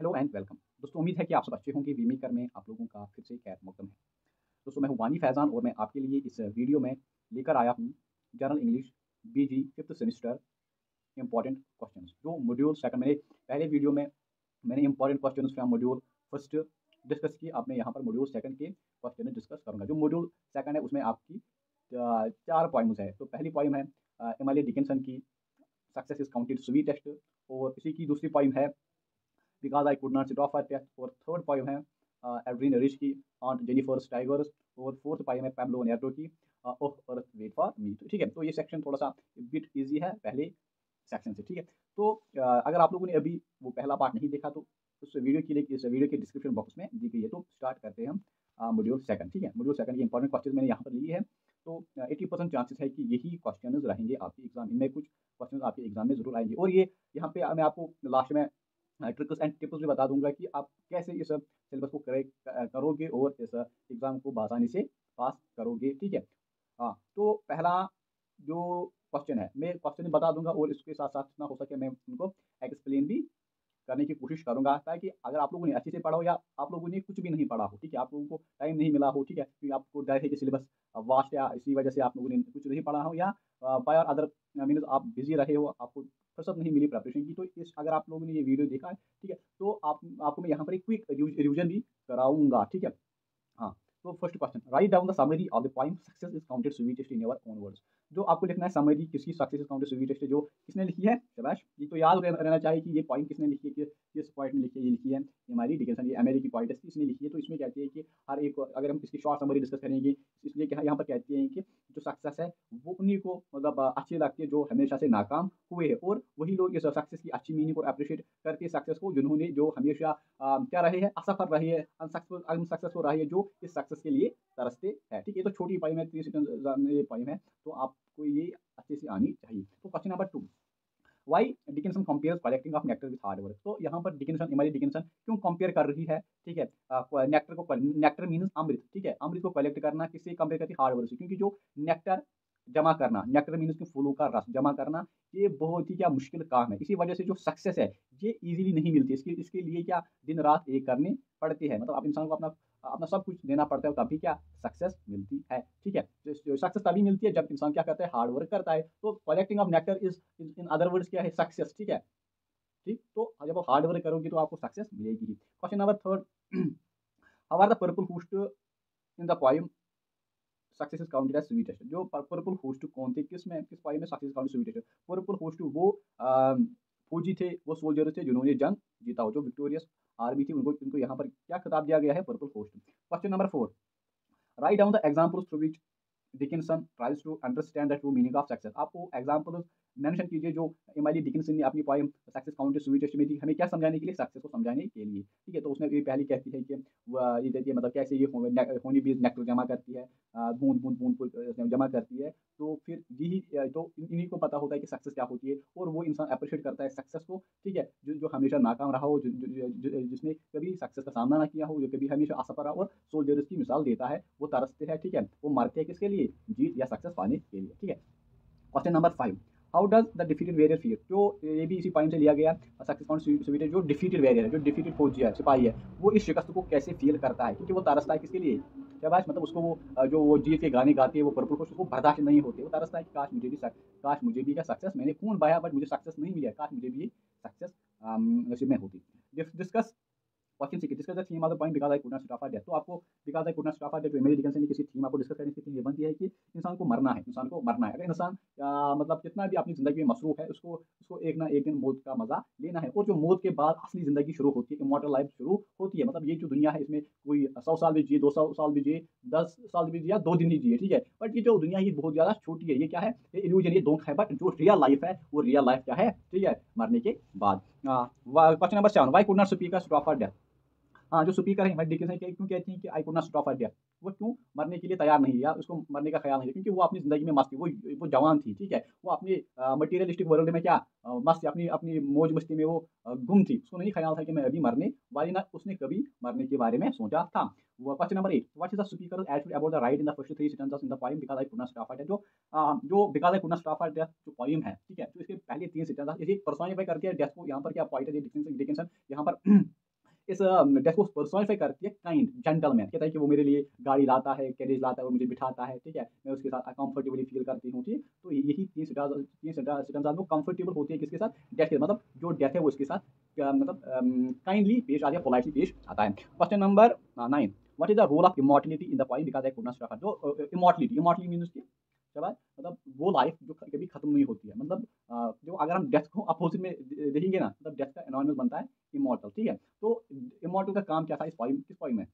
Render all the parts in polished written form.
Hello and welcome. दोस्तों उम्मीद है कि आप सब अच्छे होंगे। वी मेकर में आप लोगों का फिर से खैर मकदम है। दोस्तों मैं हूँ वानी फैज़ान और मैं आपके लिए इस वीडियो में लेकर आया हूँ जनरल इंग्लिश बीजी 5th सेमेस्टर इम्पोर्टेंट क्वेश्चंस। जो मॉड्यूल सेकंड मैंने पहले वीडियो में मैंने important questions from module first discuss किए। अब मैं यहाँ पर मॉड्यूल सेकंड के क्वेश्चन डिस्कस करूँगा। जो मॉड्यूल सेकंड है उसमें आपकी 4 पॉइंट्स है। तो पहली पॉइंट है एमिली डिकिंसन की सक्सेस इज़ काउंटेड स्वीटेस्ट, और इसी की दूसरी पॉइंट है because I could not sit off a test, और थर्ड पोएम है एवरीन रिच की ऑन जेनिफर टाइगर्स, और फोर्थ पोएम है पैब्लो नेटो की of earth wait for me. ठीक है, तो ये सेक्शन थोड़ा सा बिट इजी है पहले सेक्शन से। ठीक है, तो अगर आप लोगों ने अभी वो पहला पार्ट नहीं देखा तो उस वीडियो के लिए इस वीडियो के डिस्क्रिप्शन बॉक्स में दी गई है। तो स्टार्ट करते हैं हम मॉड्यूल सेकंड। ठीक है, मॉड्यूल सेकंड की इंपॉर्टेंट क्वेश्चन मैंने यहाँ पर लिए है। तो 80% चांसेस है कि यही क्वेश्चन रहेंगे आपके एग्जाम। इनमें कुछ क्वेश्चन आपके एग्जाम में जरूर आएंगे, और ये यहाँ पे मैं आपको लास्ट में ट्रिक्स एंड टिप्स भी बता दूंगा कि आप कैसे इस सिलेबस को करोगे और इस एग्ज़ाम को आसानी से पास करोगे। ठीक है, हाँ, तो पहला जो क्वेश्चन है मैं क्वेश्चन बता दूंगा, और इसके साथ साथ जितना हो सके मैं उनको एक्सप्लेन भी करने की कोशिश करूँगा, ताकि अगर आप लोगों ने अच्छे से पढ़ा हो या आप लोगों ने कुछ भी नहीं पढ़ा हो, ठीक है, आप लोगों को टाइम नहीं मिला हो, ठीक है, क्योंकि आपको डर है कि सिलेबस वास्ट, या इसी वजह से आप लोगों ने कुछ नहीं पढ़ा हो, या बाय अदर मीन्स आप बिज़ी रहे हो, आपको फुर्सत नहीं मिली प्रिपरेशन की। तो इस अगर आप लोगों ने ये वीडियो देखा है, ठीक है, तो आपको मैं यहाँ पर एक क्विक रिवीजन भी कराऊँगा। ठीक है, हाँ, तो first question, right down the summary of the poem success is counted sweetest in your own words. जो आपको लिखना है समरी किसकी सक्सेस इज काउंटेड स्वीटेस्ट, जो किसने लिखी है, शाबाश, ये तो याद रहना चाहिए कि ये पोएम किसने लिखी है, कि किस पोएट ने लिखी है। ये लिखी है एमिली डिकिंसन, ये अमेरिकी पोएट इसने लिखी है। तो इसमें कहती है कि हर एक, अगर हम इसकी शॉर्ट समरी डिस्कस करेंगे, इसलिए कि यहाँ पर कहती हैं कि जो सक्सेस है वो उन्हीं को मतलब अच्छी लगती है जो हमेशा से नाकाम हुए हैं, और वही लोग इस सक्सेस की अच्छी मीनिंग और अप्रिशिएट करते हैं सक्सेस को, जिन्होंने जो हमेशा क्या रहे हैं, असफल रहे हैं, अनसक्सेसफुल रहे हैं, जो इस सक्सेस के लिए तरसते हैं। ठीक है, तो छोटी पाई में 30 सेकंड ये पाई है, तो आपको ये अच्छे से आनी चाहिए। तो question number 2, why Dickinson compares collecting of nectar with hard work. तो यहाँ पर डिकिंसन, एमिली डिकिंसन क्यों कंपेयर कर रही है, ठीक है, नेक्टर को, नेक्टर मीन्स अमृत, ठीक है, अमृत को कलेक्ट करना किससे कंपेयर करती है, हार्ड वर्क से। क्योंकि जो नेक्टर जमा करना, नेक्टर मीन्स कि फूलों का रस जमा करना, ये बहुत ही क्या मुश्किल काम है। इसी वजह से जो सक्सेस है ये इजीली नहीं मिलती। इसके इसके लिए क्या दिन रात एक करनी पड़ती है, मतलब आप इंसान को अपना अपना सब कुछ देना पड़ता है, तभी क्या सक्सेस मिलती है। ठीक है, सक्सेस तभी मिलती है जब इंसान क्या करता है, हार्ड वर्क करता है। तो collecting of nectar is in other words क्या है, सक्सेस। ठीक है, ठीक, तो जब आप हार्ड वर्क करोगे तो आपको सक्सेस मिलेगी ही। Question number third, how are the purple host in the poem success is counted as sweetest. जो पर्पल होस्ट कौन थे, किस पोएम में success counted sweetest. Purple host वो फौजी थे, वो सोल्जर थे जिन्होंने जंग जीता हो, जो विक्टोरियस आर्मी थी, उनको उनको यहाँ पर क्या खिताब दिया गया है, purple host. Question number 4, write down the examples through which Dickinson tries to understand the true meaning of success. आपको एग्जाम्पल मेंशन कीजिए जो एमिली डिकिंसन ने अपनी पोएम सक्सेस काउंटेड स्वीटेस्ट में दी, हमें क्या समझाने के लिए, सक्सेस को समझाने के लिए। ठीक है, तो उसने ये पहली कहती है कि ये देखिए मतलब कैसे ये होनी बीज नेक्टर जमा करती है, बूंद बूंद बूंद बूंद जमा करती है। तो फिर यही तो इन्हीं को पता होता है कि सक्सेस क्या होती है, और वो इंसान अप्रिशिएट करता है सक्सेस को। ठीक है, जो जो हमेशा नाकाम रहा हो, जिसने कभी सक्सेस का सामना ना किया हो, जो कभी हमेशा असफल रहा, और सोल्जर्स की मिसाल देता है, वो तरसते हैं। ठीक है, वो मरते हैं किसके लिए, जीत या सक्सेस पाने के लिए। ठीक है, question number 5, how does the defeated warrior feel. जो ये भी इसी पॉइंट से लिया गया, सक्सेस काउंटेड स्वीटेस्ट, जो डिफीटेड वेरियर है, जो डिफीटेड फौजी है, सिपाही है, वो इस शिकस्त को कैसे फील करता है, क्योंकि वो तरसता है किसके लिए, शाबाश, मतलब उसको वो जो वो जीत के गाने गाती है, वो पर्पल को उसको बर्दाश्त नहीं होती, वो तरसता है कि काश मुझे भी क्या सक्सेस, मैंने खून बहाया बट मुझे सक्सेस नहीं मिला, काश मुझे भी सक्सेस नसीब में होती। डिस्कस क्वेश्चन सीखे, discuss the theme of the point because I could not stop at death. तो आपको because I could not stop at death, Emily Dickinson ने किसी थीम आपको डिस्कस करने की थीम ये बनती है कि इंसान को मरना है, इंसान को मरना है। अगर इंसान मतलब कितना भी अपनी ज़िंदगी में मसरूफ़ है, उसको उसको एक ना एक दिन मौत का मज़ा लेना है, और जो मौत के बाद असली ज़िंदगी शुरू होती है, इमॉर्टल लाइफ़ शुरू होती है। मतलब ये जो दुनिया है, इसमें कोई 100 साल भी जिए, 200 साल भी जिए, 10 साल भी जिए, या 2 दिन ही जिए, ठीक है। बट ये जो दुनिया है ये बहुत ज़्यादा छोटी है, ये क्या है, ये इल्यूजन, ये धोखा है। बट जो रियल लाइफ़ है वो रियल लाइफ़ क्या है, ठीक है, मरने के बाद। Question number 7, why could not speak a stop for death. हाँ, जो स्पीकर है, डिक्टेशन क्यों कहती हैं कि आई could not stop at death, वो क्यों मरने के लिए तैयार नहीं है, या उसको मरने का ख्याल नहीं है, क्योंकि वो अपनी ज़िंदगी में मस्त थी, वो जवान थी। ठीक है, वो अपनी मटेरियलिस्टिक वर्ल्ड में क्या मस्त थी, अपनी अपनी मौज मस्ती में वो गुम थी। उसको नहीं ख्याल था कि मैं अभी मरने वाली, ना उसने कभी मरने के बारे में सोचा था। वो question number 8, what is the speaker attitude about the right in the first 3 sentences in the poem because I could not stop at death. जो because I could not stop at death जो poem है, ठीक है, तो इसके पहले 3 sentence इसी personify करके डेथ को, यहाँ पर क्या पॉइंट है, डिकिंसन यहाँ पर इस डेथ को पर्सोनिफाई करती है काइंड जेंटलमैन, कहता है कि वो मेरे लिए गाड़ी लाता है, कैरेज लाता है, वो मुझे बिठाता है, ठीक है, मैं उसके साथ कंफर्टेबली फील करती हूँ, ठीक। तो यही तीन सिटाज वो कंफर्टेबल होती है किसके साथ, डेथ के, मतलब जो डेथ है वो इसके साथ मतलब काइंडली पेश आता है, पोलाइटली पेश आता है। Question number 9, what is the role of immortality in the poem because I could not stop. जो इमॉर्टलिटी मींस की जब मतलब वो लाइफ जो कभी खत्म नहीं होती है, मतलब जो अगर हम डेथ को अपोजिट में देखेंगे ना, मतलब डेथ का एनवायरमेंट बनता है इमॉर्टल, ठीक है। तो इमॉर्टल का काम क्या था इस पॉइंट, किस पॉइंट में,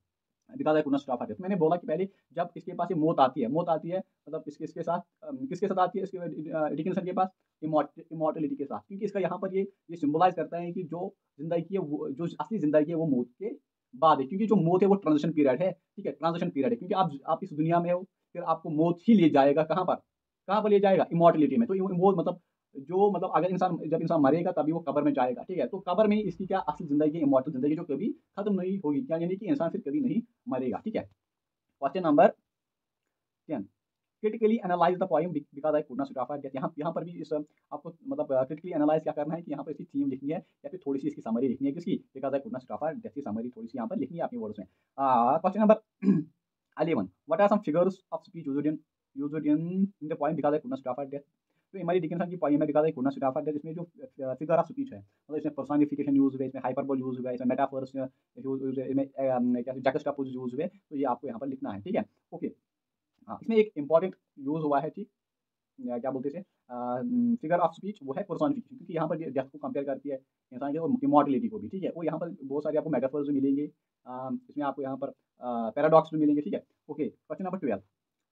because I could not stop मैंने बोला कि पहले जब इसके पास ये मौत आती है, मतलब इसके साथ किसके साथ आती है, इसके डिकिंसन के पास इमॉर्टलिटी के साथ, क्योंकि इसका यहाँ पर ये सिंबलाइज करता है कि जो जिंदगी है वो, जो असली जिंदगी है वो मौत के बाद है, क्योंकि जो मौत है वो ट्रांजिशन पीरियड है, ठीक है, ट्रांजिशन पीरियड है, क्योंकि आप इस दुनिया में हो, फिर आपको मौत ही ले जाएगा कहाँ पर, कहाँ पर ले जाएगा, इमॉर्टलिटी में। तो वो मतलब जो मतलब अगर जब इंसान मरेगा तभी वो कब्र में जाएगा, ठीक है। तो कब्र में इसकी क्या असली जिंदगी, इमॉर्टल जिंदगी जो कभी खत्म नहीं होगी, क्या यानी कि इंसान फिर कभी नहीं मरेगा, ठीक है। Question number 10, critically analyse the poem because I could not stop eight. यहाँ पर भी इस आपको मतलब क्रिटिकली एनालाइज क्या करना है कि यहाँ पर इसकी थीम लिखनी है या फिर थोड़ी सी इसकी समरी लिखनी है, किसकी, because I could not stop at, की समरी थोड़ी सी यहाँ पर लिखनी है अपनी वर्ड्स में। Question number 11, what are some figures of speech used in the poem because I could not stop at. तो इमरी डिकिंसन की पोएम है because I could not stop at, इसमें जो फिगर ऑफ स्पीच है, मतलब इसमें personification use हुए, इसमें हाइपरबोल यूज हुआ है, इसमें मेटाफर्स यूज हुए, इसमें क्या जैक्स्टापोज यूज हुए, तो ये आपको यहाँ पर लिखना है, ठीक है। ओके, हाँ, इसमें एक इंपॉर्टेंट यूज हुआ है, ठीक, क्या बोलते थे, फिगर ऑफ स्पीच, वो है पर्सोनिफिकेशन, क्योंकि यहाँ पर डेथ को कंपेयर करती है इंसान के और इमॉर्टलिटी को भी, ठीक है। वो यहाँ पर बहुत सारे आपको मेटाफर्स भी मिलेंगे, इसमें आपको यहाँ पर पैराडॉक्स भी मिलेंगे, ठीक है। Okay, question number 12,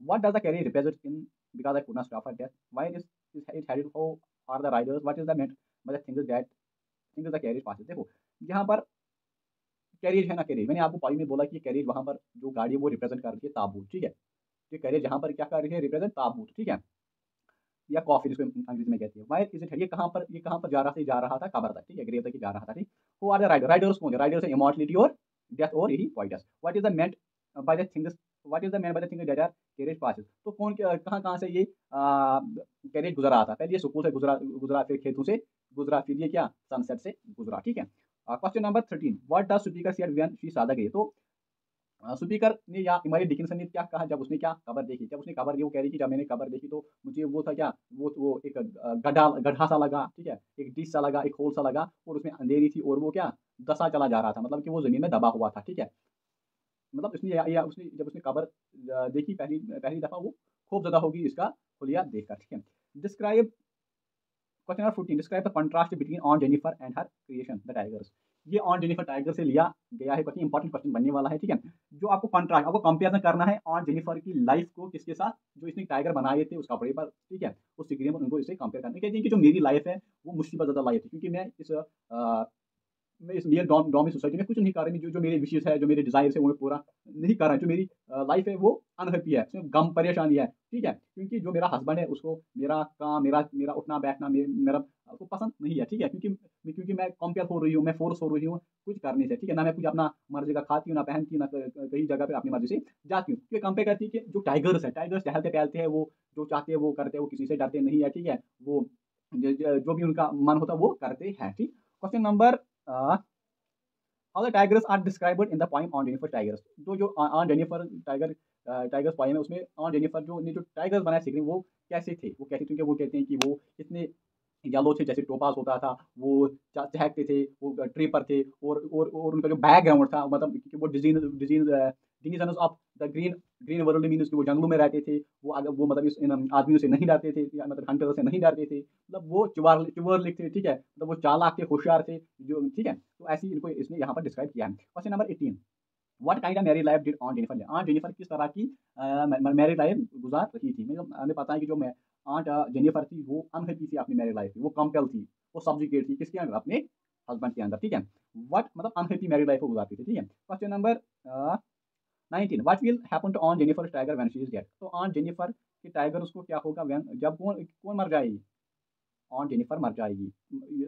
what does the carriage represent in because I could not stop at death, why is it headed for are the riders, what is the meant by the things the carriage passes. देखो यहाँ पर carriage है ना, carriage मैंने आपको पाई में बोला कि कैरेज वहाँ पर जो गाड़ी है वो रिप्रेजेंट कर रही है ताबूत, ठीक है। तो कैरेज यहाँ पर क्या कर रही है, रिप्रेजेंट ताबूत, ठीक है, या कॉफी जिसको अंग्रेजी में कहती है। वाई इज इट, ये कहाँ पर जा रहा था, कब्र तक, ठीक है, ग्रेव तक जा रहा था, ठीक। हु आर द राइडर्स कौन है, राइडर्स है इमॉर्टलिटी और डेथ, और यही वाइटस। What is the meant by the things, what is the meant by the things that are carriage passes. तो कौन कहाँ कहाँ से ये कैरेज गुजरा रहा था, पहले ये स्कूल से गुजरा फिर खेतों से गुजरा, फिर ये क्या सनसेट से गुजरा, ठीक है। Question number 13, what does speaker said when she saw the grave. तो स्पीकर ने या इमरी डिकिंसन ने क्या कहा जब उसने क्या खबर देखी, जब उसने खबर देखी, वो कह रही कि जब मैंने खबर देखी तो मुझे वो था क्या, वो एक गड्ढा सा लगा, ठीक है, एक डिश सा लगा, एक होल सा लगा, और उसमें अंधेरी थी और वो क्या दसा चला जा रहा था, मतलब कि वो जमीन में दबा हुआ था, ठीक है। मतलब उसने या उसने जब उसने खबर देखी पहली पहली दफा, वो खूब ज्यादा होगी इसका खुलिया देखकर, ठीक है। Describe question number 14, describe the contrast between on Jennifer and her creation the tigers. ये ऑन जेनिफर टाइगर से लिया गया है, क्वेश्चन इंपॉर्टेंट क्वेश्चन बनने वाला है, ठीक है। जो आपको कंट्रास्ट, आपको कंपेरिजन करना है ऑन जेनिफर की लाइफ को किसके साथ, जो इसने टाइगर बनाए थे उस कपड़े पर, ठीक है, उस डिग्री में उनको इससे कंपेयर करना है। कहते हैं कि जो मेरी लाइफ है वो मुझसे ज्यादा लाइफ है, क्योंकि मैं इस मेल डोमिनेट सोसाइटी में कुछ नहीं कर रही, जो जो मेरे विशेष है, जो मेरे डिजायर है वो मैं पूरा नहीं कर रहा है, जो मेरी लाइफ है वो अनहैप्पी है, उसमें गम परेशानी है, ठीक है, क्योंकि जो मेरा हस्बैंड है उसको मेरा काम, मेरा उठना बैठना, मेरा उसको पसंद नहीं है, ठीक है, क्योंकि मैं कंपेयर हो रही हूँ, मैं फोर्स हो रही हूँ कुछ करने से, ठीक है, ना मैं कुछ अपना मर्जी का खाती हूँ, ना पहनती हूँ, ना कहीं जगह पे अपनी मर्जी से जाती हूँ। क्योंकि कंपेयर करती है कि जो टाइगर्स है, टाइगर्स टहलते टहलते हैं, वो जो चाहते हैं वो करते हैं, वो किसी से डरते नहीं है, ठीक है, वो जो भी उनका मन होता है वो करते हैं, ठीक। Question number How the tigers are described in the poem on Jennifer Tigers। जो on Jennifer टाइगर्स पोएम है उसमें ऑन जेनिफर जो टाइगर्स बनाए सीख रहे हैं वो कैसे थे, वो कैसे, क्योंकि वो कहते हैं कि वो इतने येलो थे, जैसे टोपास होता था, वो चहकते थे, वो ट्री पर थे, और उनका जो बैकग्राउंड था, मतलब कि वो disease of the green green world mean, वो जंगलों में रहते थे, वो अगर वो मतलब इन आदमियों से नहीं डरते थे, या मतलब हंटर से नहीं डरते थे, मतलब वो चुवार थे, ठीक है, मतलब वो चालाक थे, होशियार थे, जो, ठीक है। तो ऐसी इनको इसने यहाँ पर डिस्क्राइब किया है। Question number 18, what kind of married life did Aunt Jennifer, on Jennifer किस तरह की मैरिड लाइफ गुजार रही थी। हमें पता है कि जो आंट जेनिफर थी वो अनहैप्पी थी अपनी मैरिड लाइफ में, वो कंपेल थी, वो सब्जुकेट थी किसके अंदर, अपने हस्बैंड के अंदर, ठीक है। व्हाट मतलब अनहैप्पी मैरिड लाइफ को गुजारती थी, ठीक है। Question number 19, what will happen to Aunt Jennifer Tiger when she is dead. तो ऑन जेनिफर की टाइगर उसको क्या होगा जब कौन कौन मर जाएगी, ऑन जेनिफर मर जाएगी।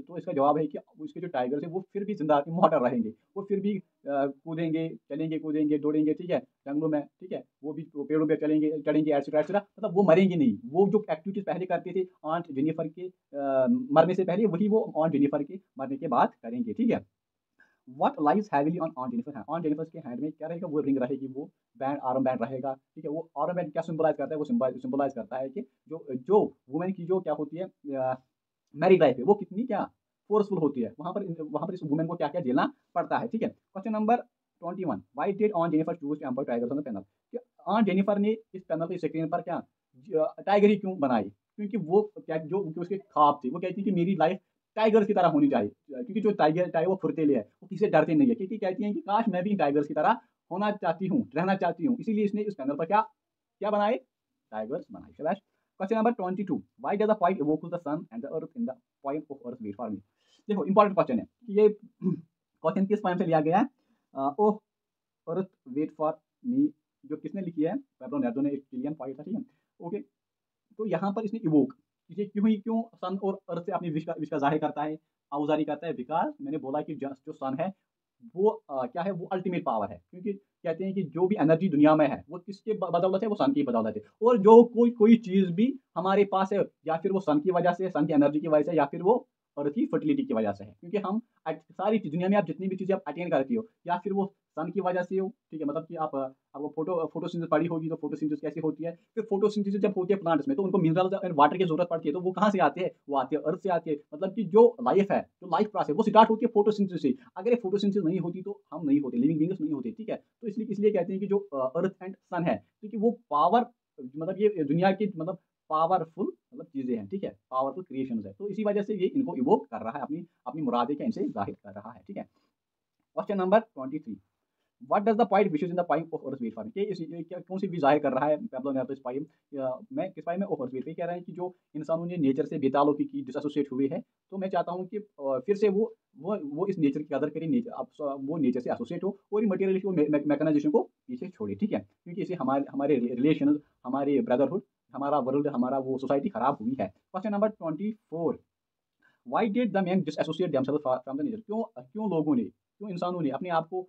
तो इसका जवाब है कि उसके जो टाइगर्स है वो फिर भी जिंदा इमॉर्टल रहेंगे, वो फिर भी कूदेंगे, चलेंगे, कूदेंगे, दौड़ेंगे, ठीक है, जंगलों में, ठीक है, वो भी पेड़ों पे चलेंगे, चढ़ेंगे, एटसेट्रा एटसेट्रा, मतलब वो मरेंगे नहीं। वो जो एक्टिविटीज पहले करते थे ऑन जेनिफर के मरने से पहले, वही वो ऑन जेनिफर के मरने के बाद करेंगे, ठीक है। What lies heavily on Jennifer hand, on Jennifer के हैंड में क्या रहेगा, वो रिंग रहेगी, वो बैंड आर्म बैंड रहेगा, ठीक है। वो आर्म बैंड क्या सिंबलाइज करता है, वो सिंबलाइज करता है कि जो जो वुमेन की जो क्या होती है मैरिड लाइफ है, वो कितनी क्या फोर्सफुल होती है, वहां पर इस वुमेन को क्या क्या झेलना पड़ता है, ठीक है। Question number 21, why did Aunt Jennifer choose to embroider tigers on the panel, कि ऑन जेनिफर ने इस पैनल पे स्क्रीन पर क्या टाइगर ही क्यों बनाई, क्योंकि वो क्या जो उसके ख्वाब थे, वो कहती है कि मेरी लाइफ टाइगर्स की तरह होनी चाहिए, क्योंकि जो टाइगर टाइगर वो फुर्तीले है, वो किसी से डरते नहीं है, क्योंकि कहती हैं कि काश मैं भी टाइगर्स की तरह होना चाहती हूँ, रहना चाहती हूँ, इसीलिए इसने इस पैनल पर क्या क्या बनाए, टाइगर्स बनाए। शाबाश। Question number 22, why does the point evoke the sun and the earth in the point of earth wait for me. देखो इंपॉर्टेंट क्वेश्चन है कि ये क्वेश्चन किस पॉइंट से लिया गया है, ओह अर्थ वेट फॉर मी, जो किसने लिखी है, पेब्लो ने, एक चिलियन पॉइंट था, ठीक है। ओके, तो यहाँ पर इसने इवोक, ये क्यों ही क्यों सन और अर्थ से अपनी विश का जाहिर करता है, आउजारी करता है, बिकॉज मैंने बोला कि जो सन है वो क्या है, वो अल्टीमेट पावर है, क्योंकि कहते हैं कि जो भी एनर्जी दुनिया में है वो किसके बदौलत है, वो सन की बदौलत है, और जो कोई कोई चीज़ भी हमारे पास है, या फिर वो सन की वजह से, सन की एनर्जी की वजह से, या फिर वो अर्थ की फर्टिलिटी की वजह से है, क्योंकि हम सारी दुनिया में आप जितनी भी चीज़ें आप अटेन करती हो, या फिर वो सन की वजह से हो, ठीक है, मतलब कि आप आपको फोटोसिंथेसिस पढ़ी होगी, तो फोटोसिंथेसिस कैसे होती है, फिर फोटोसिंथेसिस जब होती है प्लांट्स में, तो उनको मिनरल्स और वाटर की जरूरत पड़ती है, तो वो कहाँ से आते हैं, वो आते हैं अर्थ से आते हैं, मतलब कि जो लाइफ है, जो लाइफ प्रोसेस वो स्टार्ट होती है फोटोसिंथेसिस से, अगर ये फोटोसिंथेसिस नहीं होती तो हम नहीं होते, लिविंग बींग्स नहीं होते, ठीक है। तो इसलिए कहते हैं कि जो अर्थ एंड सन है, क्योंकि वो पावर, मतलब ये दुनिया की मतलब पावरफुल मतलब चीजें हैं, ठीक है, पावरफुल क्रिएशंस है, तो इसी वजह से ये इनको इवोक कर रहा है, अपनी अपनी मुरादे का इनसे जाहिर कर रहा है, ठीक है। Question number 23, what does the point wishes in the poem of earth wait form, क्या कौन सी भी जाहिर कर रहा है पेब्लो ने, तो इस पाइम मैं किस पाइम में ऑफ अर्थ वेट कह रहा है कि जो इंसानों ने नेचर से बेताल्लुकी की डिसोसिएट हुए हैं, तो मैं चाहता हूँ कि फिर से वो इस नेचर की कदर करें, नेचर अब वो नेचर से एसोसिएट हो, और इन मटेरियल मैकेनाइजेशन को पीछे छोड़े, ठीक है, क्योंकि इसे हमारे हमारे रिलेशन, हमारे ब्रदरहुड, हमारा वर्ल्ड, हमारा वो सोसाइटी खराब हुई है। Question number 24, why did the man disassociate themselves from the nature, क्यों क्यों लोगों ने, क्यों इंसानों ने अपने आप को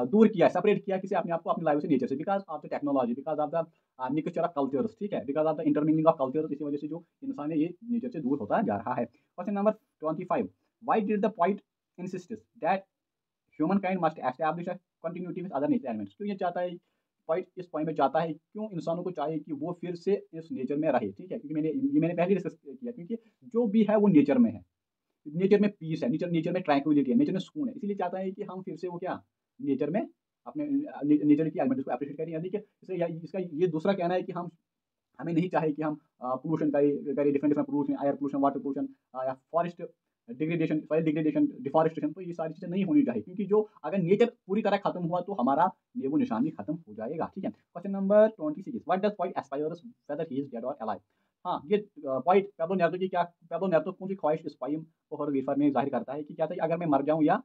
दूर किया, सेपरेट किया किसी अपने आप को अपनी लाइफ से, नेचर से, because of the technology, because of the mixture of cultures, ठीक है, because of the intermingling of cultures, इसी वजह से जो इंसान है ये नेचर से दूर होता जा रहा है। Question number 25, why did the point insist that human kind must establish a continuity with other nature elements, क्यों ये चाहता है पॉइंट, इस पॉइंट में चाहता है, क्यों इंसानों को चाहिए कि वो फिर से इस नेचर में रहे, ठीक है, क्योंकि मैंने पहले डिस्कस किया, क्योंकि जो भी है वो नेचर में है, नेचर में पीस है, नेचर नेचर में ट्रैंक्विलिटी है, नेचर में सुकून है, इसीलिए चाहता है कि हम फिर से वो क्या नेचर में अपने नेचर की एलिमेंट्स को अप्रिशिएट करें, यानी कि इसका ये दूसरा कहना है कि हम हमें नहीं चाहिए कि हम पोल्यूशन करें, different different pollution, air pollution, water pollution, या forest degradation, soil degradation, deforestation, तो ये सारी चीज़ें नहीं होनी चाहिए, क्योंकि जो अगर नेचर पूरी तरह खत्म हुआ तो हमारा नेबो निशान भी खत्म हो जाएगा, ठीक है। Question number 26, what does point aspires weather he is dead और अलाइव। हाँ, ये पॉइंट पेब्लो नेरुतो की क्या, पेब्लो नेरुतो कौन सी ख्वाहिश इस पॉइम और वेफर में जाहिर करता है कि क्या था, अगर मैं मर जाऊँ या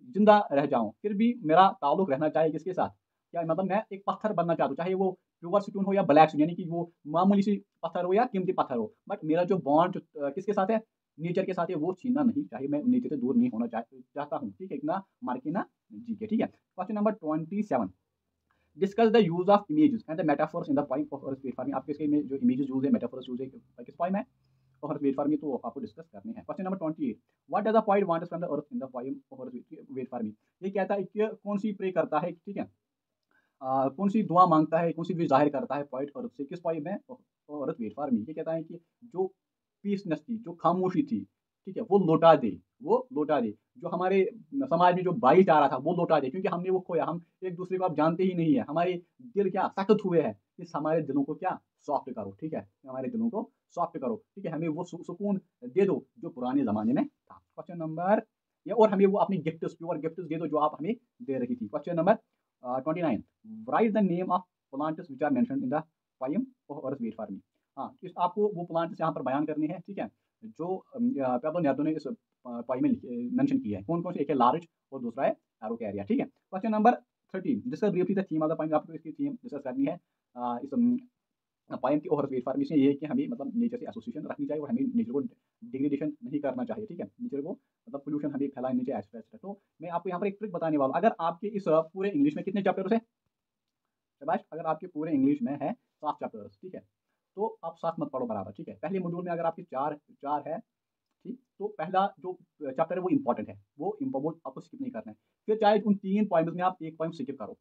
जिंदा रह जाऊँ, फिर भी मेरा ताल्लुक रहना चाहिए किसके साथ, क्या मतलब मैं एक पत्थर बनना चाहता हूँ, चाहे वो प्योर स्टोन हो या ब्लैक स्टोन, यानी कि वो मामूली सी पत्थर हो या कीमती पत्थर हो, बट मेरा जो बॉन्ड किसके साथ है, नेचर के साथ है, वो छीनना नहीं चाहिए, मैं नेचर से दूर नहीं होना चाहता हूँ, ठीक है, ना मार के ना जी के, ठीक है। Question number 27, discuss the use of images and the metaphors in the point of earth platform, आपके इसके में जो इमेजेस यूज है, मेटाफोर्स यूज है किस पॉइंट में और अर्थ प्लेटफॉर्म में, तो आपको डिस्कस करने हैं। Question number 28, what does the point wants from the earth in the point of earth platform, ये कहता है कि कौन सी प्रे करता है, ठीक है, कौन सी दुआ मांगता है, कौन सी भी जाहिर करता है पॉइंट अर्थ से, किस पॉइंट में, और अर्थ वेट फॉर मी, ये कहता है कि जो पीसनेस थी, जो खामोशी थी, ठीक है, वो लौटा दे, वो लौटा दे, जो हमारे समाज में जो भाईचारा था वो लौटा दे, क्योंकि हमने वो खोया, हम एक दूसरे को आप जानते ही नहीं है, हमारे दिल क्या सख्त हुए हैं, इस हमारे दिलों को क्या सॉफ्ट करो, ठीक है, हमारे दिलों को सॉफ्ट करो, ठीक है, हमें वो सुकून दे दो जो पुराने जमाने में था। क्वेश्चन नंबर, या और हमें वो अपनी गिफ्ट्स, प्योर गिफ्ट्स दे दो जो आप हमें दे रही थी। Question number 29, write the name of plants which are mentioned in the poem of earth wait for me, हाँ, इस आपको वो प्लांट्स यहाँ पर बयान करने हैं, ठीक है, जो पेब्लो नेरुतो ने इस पोएम में मेंशन किया है, कौन कौन से, एक है लार्ज और दूसरा है एरोकेरिया, ठीक है। Question number 13, discuss briefly the theme of the poem, आपको इसकी थीम डिस्कस करनी है इस पोएम की और वेट फॉर्मेशन, ये है कि हमें मतलब नेचर से एसोसिएशन रखनी चाहिए, और हमें नेचर को डिग्रेडेशन नहीं करना चाहिए, ठीक है, नेचर को मतलब पोल्यूशन हमें फैलाना नहीं चाहिए एस्पेक्ट। तो मैं आपको यहाँ पर एक ट्रिक बताने वाला हूँ, अगर आपके इस पूरे इंग्लिश में कितने चैप्टर्स है, शाबाश, अगर आपके पूरे इंग्लिश में है 7 चैप्टर्स, ठीक है, तो आप 7 मत पढ़ो बराबर, ठीक है, पहले मॉड्यूल में अगर आपके चार चार है, ठीक। तो पहला जो चैप्टर है वो इम्पोर्टेंट है, वो आपको स्किप नहीं करना है। फिर चाहे उन 3 पॉइंट्स में आप 1 पॉइंट स्किप करो,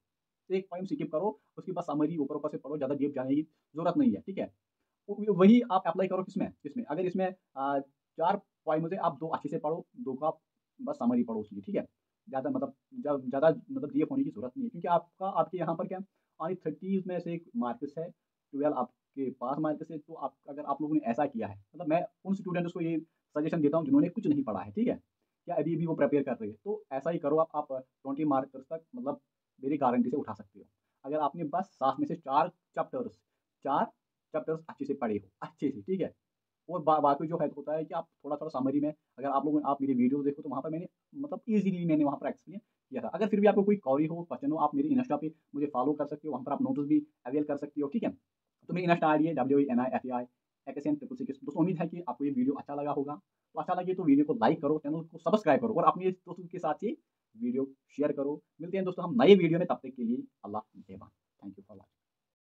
1 पॉइंट स्किप करो, उसके बाद समरी ऊपर-ऊपर से पढ़ो, ज़्यादा डीप जाने की ज़रूरत नहीं है, ठीक है? वही आप अप्लाई करो किसमें? इसमें अगर इसमें 4 पॉइंट में से आप 2 अच्छे से पढ़ो, 2 का बस समरी पढ़ो उसकी, ठीक है? ज़्यादा मतलब ज़्यादा मतलब डीप होने की ज़रूरत नहीं है, क्योंकि आपके यहाँ पर क्या ओनली 30 में से मार्क्स है, 12 आपके पास मार्क्स है, तो आप अगर आप लोगों ने ऐसा किया है, मतलब मैं उन स्टूडेंट्स को ये सजेशन देता हूँ जिन्होंने कुछ नहीं पढ़ा है, ठीक है? या अभी भी वो प्रिपेयर कर रहे हैं, तो ऐसा ही करो आप 20 मार्क्स तक मतलब मेरी गारंटी से उठा सकते हो। अगर आपने बस 7 में से 4 चैप्टर्स अच्छे से पढ़े हो, अच्छे से, ठीक है? और बाकी जो है होता है कि आप थोड़ा-थोड़ा समरी में अगर आप मेरी वीडियो देखो तो वहाँ पर मैंने मतलब ईज़िली मैंने वहाँ पर एक्सप्लेन किया था। अगर फिर भी आपको कोई क्वेरी हो, क्वेश्चन हो, आप मेरे इंस्टा पे मुझे फॉलो कर सकते हो, वहाँ पर आप नोट्स भी अवेल कर सकते हो, ठीक है? तो मेरी इंस्टा आईडी है WENIFEI FSN 666। दोस्तों उम्मीद है कि आपको ये वीडियो अच्छा लगा होगा। तो अच्छा लगे तो वीडियो को लाइक करो, चैनल को सब्सक्राइब करो और अपने दोस्तों के साथ ये वीडियो शेयर करो। मिलते हैं दोस्तों हम नए वीडियो में, तब तक के लिए